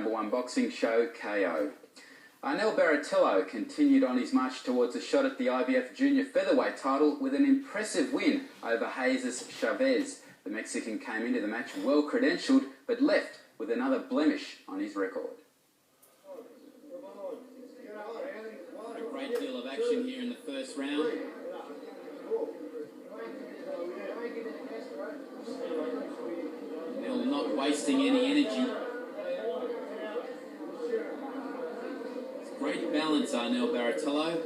number one boxing show, KO. Barrotillo continued on his march towards a shot at the IBF junior featherweight title with an impressive win over Chavez. The Mexican came into the match well credentialed, but left with another blemish on his record. A great deal of action here in the first round. Nell not wasting any energy. Great balance, Barrotillo.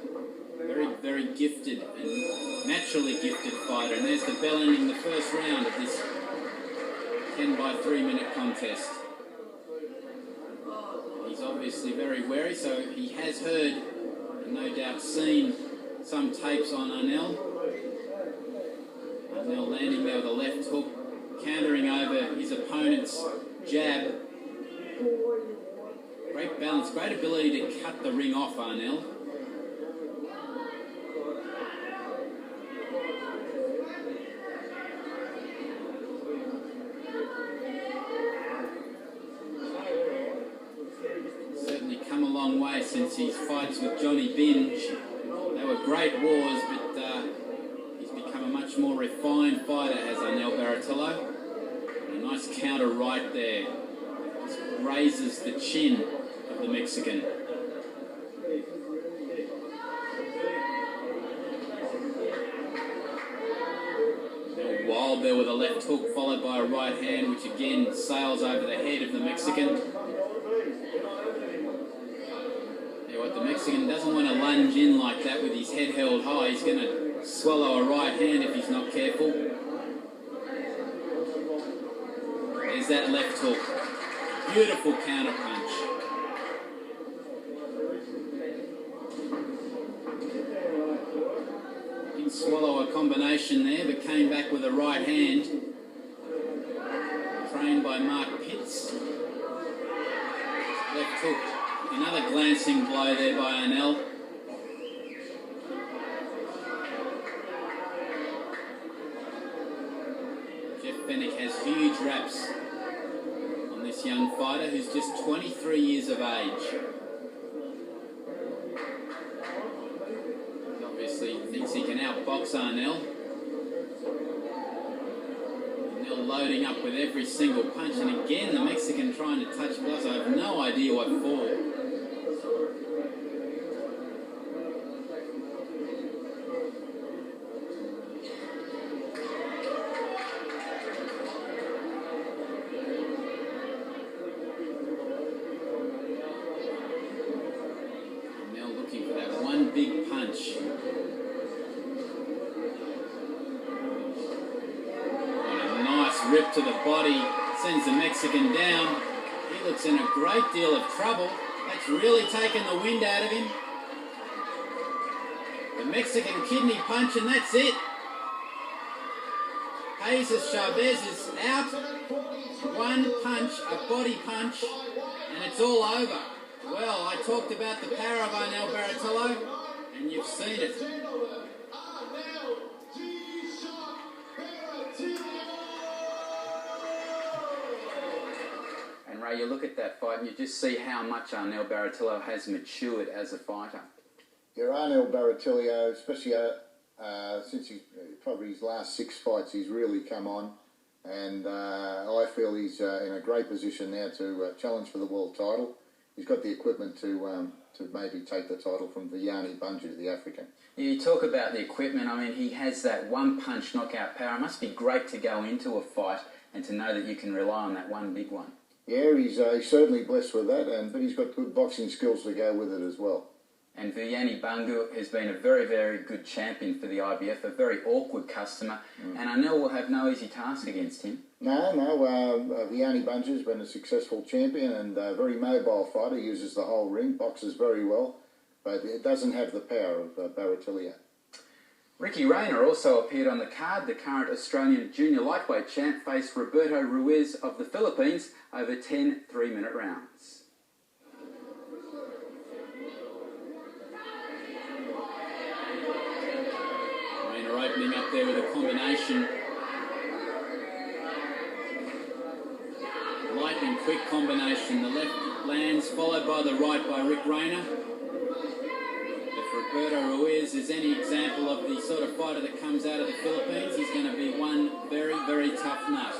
Very, very gifted and naturally gifted fighter. And there's the bell ending the first round of this 10 by 3 minute contest. He's obviously very wary, so he has heard and no doubt seen some tapes on Arnell. Arnell landing there with a left hook, countering over his opponent's jab. Great balance, great ability to cut the ring off, Arnell. Certainly come a long way since his fights with Johnny Binge. They were great wars, but he's become a much more refined fighter, has Arnell Barrotillo. A nice counter right there. Just raises the chin of the Mexican. They're wild there with a left hook followed by a right hand, which again sails over the head of the Mexican. What the Mexican doesn't want to lunge in like that with his head held high. He's going to swallow a right hand if he's not careful. There's that left hook. Beautiful counter punch. Didn't swallow a combination there, but came back with a right hand. Trained by Mark Pitts. Left hook. Another glancing blow there by Arnell. Jeff Fennick has huge raps on this young fighter who's just 23 years of age. He obviously thinks he can outbox Arnell. Arnell loading up with every single punch, and again the Mexican trying to touch gloves. I have no idea what for. Big punch. And a nice rip to the body, sends the Mexican down. He looks in a great deal of trouble. That's really taken the wind out of him. The Mexican kidney punch, and that's it. Chavez is out. One punch, a body punch, and it's all over. Well, I talked about the power of Arnell Barrotillo, and you've seen it. And Ray, you look at that fight and you just see how much Arnell Barrotillo has matured as a fighter. Yeah, Arnell Barrotillo, especially since probably his last 6 fights, he's really come on. And I feel he's in a great position now to challenge for the world title. He's got the equipment to maybe take the title from Vianney Bunju, the African. Yeah, you talk about the equipment. I mean, he has that one-punch knockout power. It must be great to go into a fight and to know that you can rely on that one big one. Yeah, he's certainly blessed with that, but he's got good boxing skills to go with it as well. And Vianney Bunju has been a very, very good champion for the IBF, a very awkward customer, and Arnell will have no easy task against him. No, Vianney Bunju's been a successful champion and a very mobile fighter, uses the whole ring, boxes very well, but it doesn't have the power of Barrotillo. Ricky Rayner also appeared on the card. The current Australian junior lightweight champ faced Roberto Ruiz of the Philippines over 10 3-minute rounds. Opening up there with a combination. Lightning quick combination. The left by the right by Rick Rayner. If Roberto Ruiz is any example of the sort of fighter that comes out of the Philippines, he's going to be one very, very tough nut.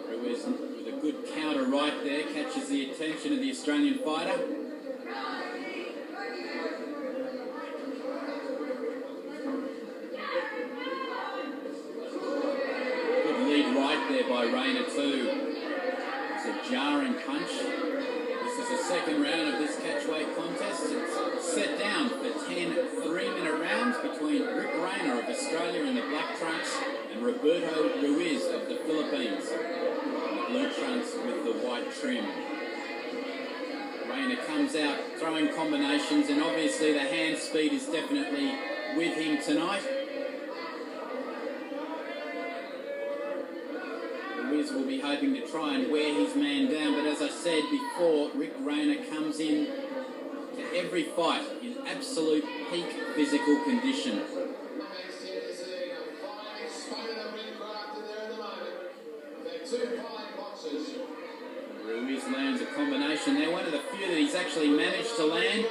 Ruiz with a good counter right there catches the attention of the Australian fighter. By Rayner too. It's a jarring punch. This is the second round of this catchweight contest. It's set down for 10 3-minute rounds between Rick Rayner of Australia in the black trunks and Roberto Ruiz of the Philippines in the blue trunks with the white trim. Rayner comes out throwing combinations, and obviously the hand speed is definitely with him tonight. Ruiz will be hoping to try and wear his man down, but as I said before, Rick Rayner comes in to every fight in absolute peak physical condition. Ruiz lands a combination there, one of the few that he's actually managed to land,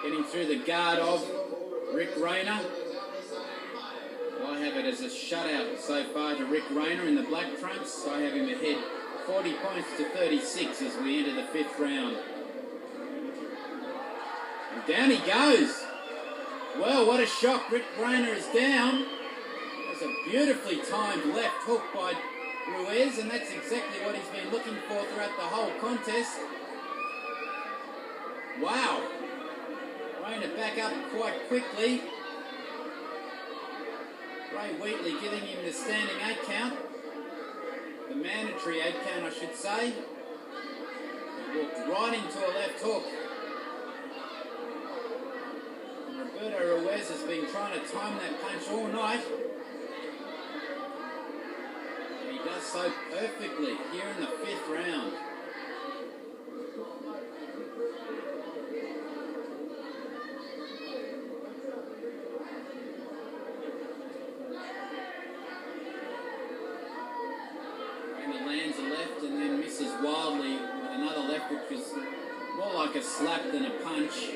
getting through the guard of Rick Rayner. I have it as a shutout so far to Rick Rayner in the black trunks. I have him ahead 40 points to 36 as we enter the 5th round. And down he goes. Well, what a shock. Rick Rayner is down. That's a beautifully timed left hook by Ruiz, and that's exactly what he's been looking for throughout the whole contest. Wow. Rayner back up quite quickly. Ray Wheatley giving him the standing 8 count. The mandatory 8 count, I should say. He walked right into a left hook. And Roberto Ruiz has been trying to time that punch all night. And he does so perfectly here in the 5th round. Lands a left and then misses wildly with another left, which was more like a slap than a punch.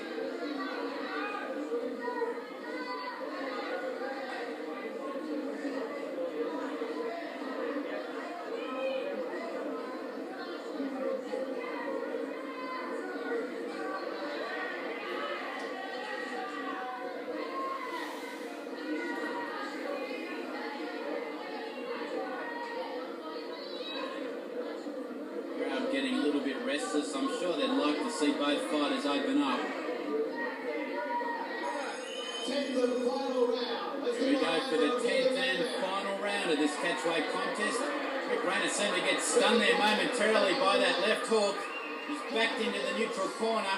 Getting a little bit restless. I'm sure they'd like to see both fighters open up. Here we go for the 10th and final round of this catchweight contest. Rick Rayner seemed to get stunned there momentarily by that left hook. He's backed into the neutral corner.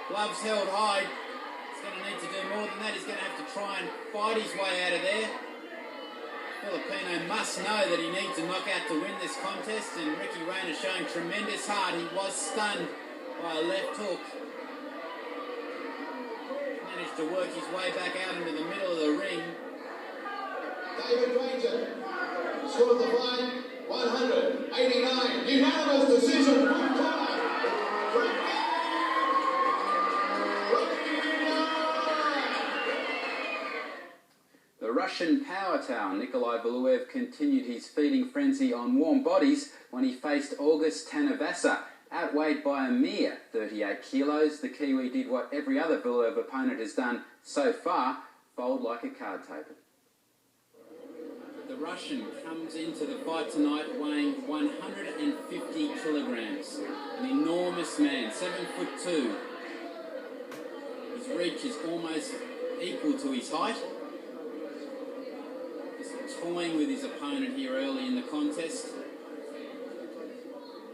Gloves held high. He's going to need to do more than that. He's going to have to try and fight his way out of there. Filipino must know that he needs a knockout to win this contest, and Ricky Rayner showing tremendous heart. He was stunned by a left hook. Managed to work his way back out into the middle of the ring. David Rayner scored the fight 189. Unanimous decision. The Russian power tower Nikolai Valuev continued his feeding frenzy on warm bodies when he faced August Tanuvasa. Outweighed by a mere 38 kilos, the Kiwi did what every other Valuev opponent has done so far, fold like a card table. The Russian comes into the fight tonight weighing 150 kilograms. An enormous man, 7'2". His reach is almost equal to his height. Toying with his opponent here early in the contest.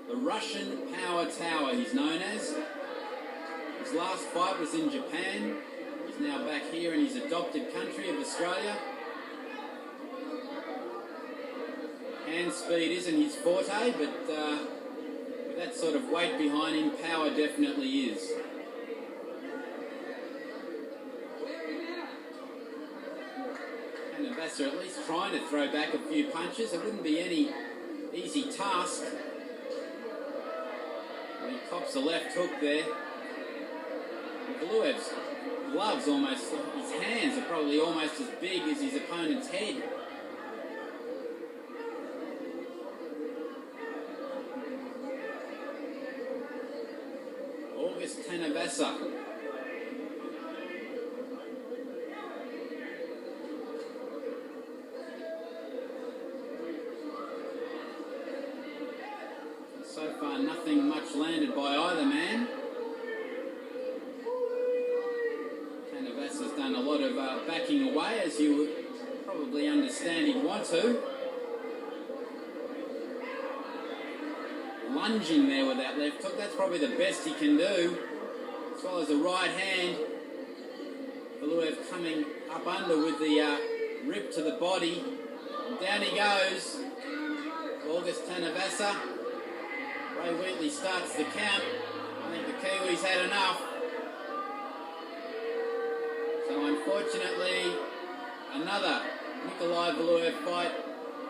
The Russian Power Tower he's known as. His last fight was in Japan. He's now back here in his adopted country of Australia. Hand speed isn't his forte, but with that sort of weight behind him, power definitely is. Tanuvasa at least trying to throw back a few punches. It wouldn't be any easy task. He cops the left hook there. Valuev's gloves almost, his hands are probably almost as big as his opponent's head. Tanuvasa. So far, nothing much landed by either man. Tanuvasa's done a lot of backing away, as you would probably understand he'd want to. Lunging there with that left hook, that's probably the best he can do. As well as the right hand. Valuev coming up under with the rip to the body. And down he goes. August Tanuvasa. Ray Wheatley starts the count. I think the Kiwis had enough. So unfortunately, another Nikolai Valuev fight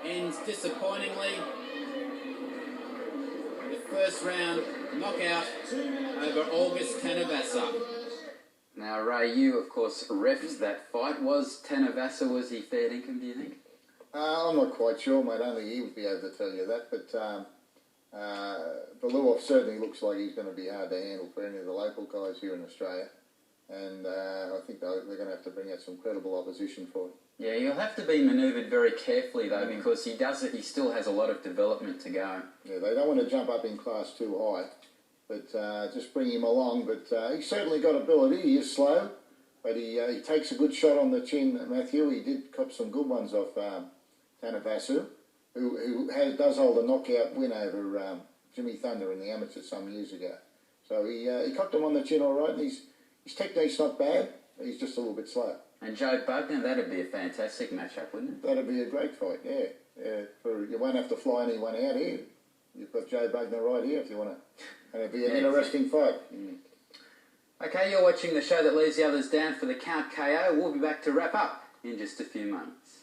ends disappointingly. First round knockout over August Tanuvasa. Now, Ray, you of course refed that fight. Was he fair dinkum, do you think? I'm not quite sure, mate. Only he would be able to tell you that. But Valuev certainly looks like he's going to be hard to handle for any of the local guys here in Australia. And I think they're going to have to bring out some credible opposition for him. Yeah, he'll have to be manoeuvred very carefully though, because he still has a lot of development to go. Yeah, they don't want to jump up in class too high, but just bring him along. But he's certainly got ability. He is slow, but he takes a good shot on the chin, Matthew. He did cop some good ones off Tanuvasa, who does hold a knockout win over Jimmy Thunder in the amateur some years ago. So he copped him on the chin all right, and his technique's not bad. He's just a little bit slow. And Joe Bugner, that'd be a fantastic matchup, wouldn't it? That'd be a great fight, yeah. You won't have to fly anyone out here. You've got Joe Bugner right here if you want to. And it'd be an interesting fight. Okay, you're watching the show that leaves the others down for the Count KO. We'll be back to wrap up in just a few moments.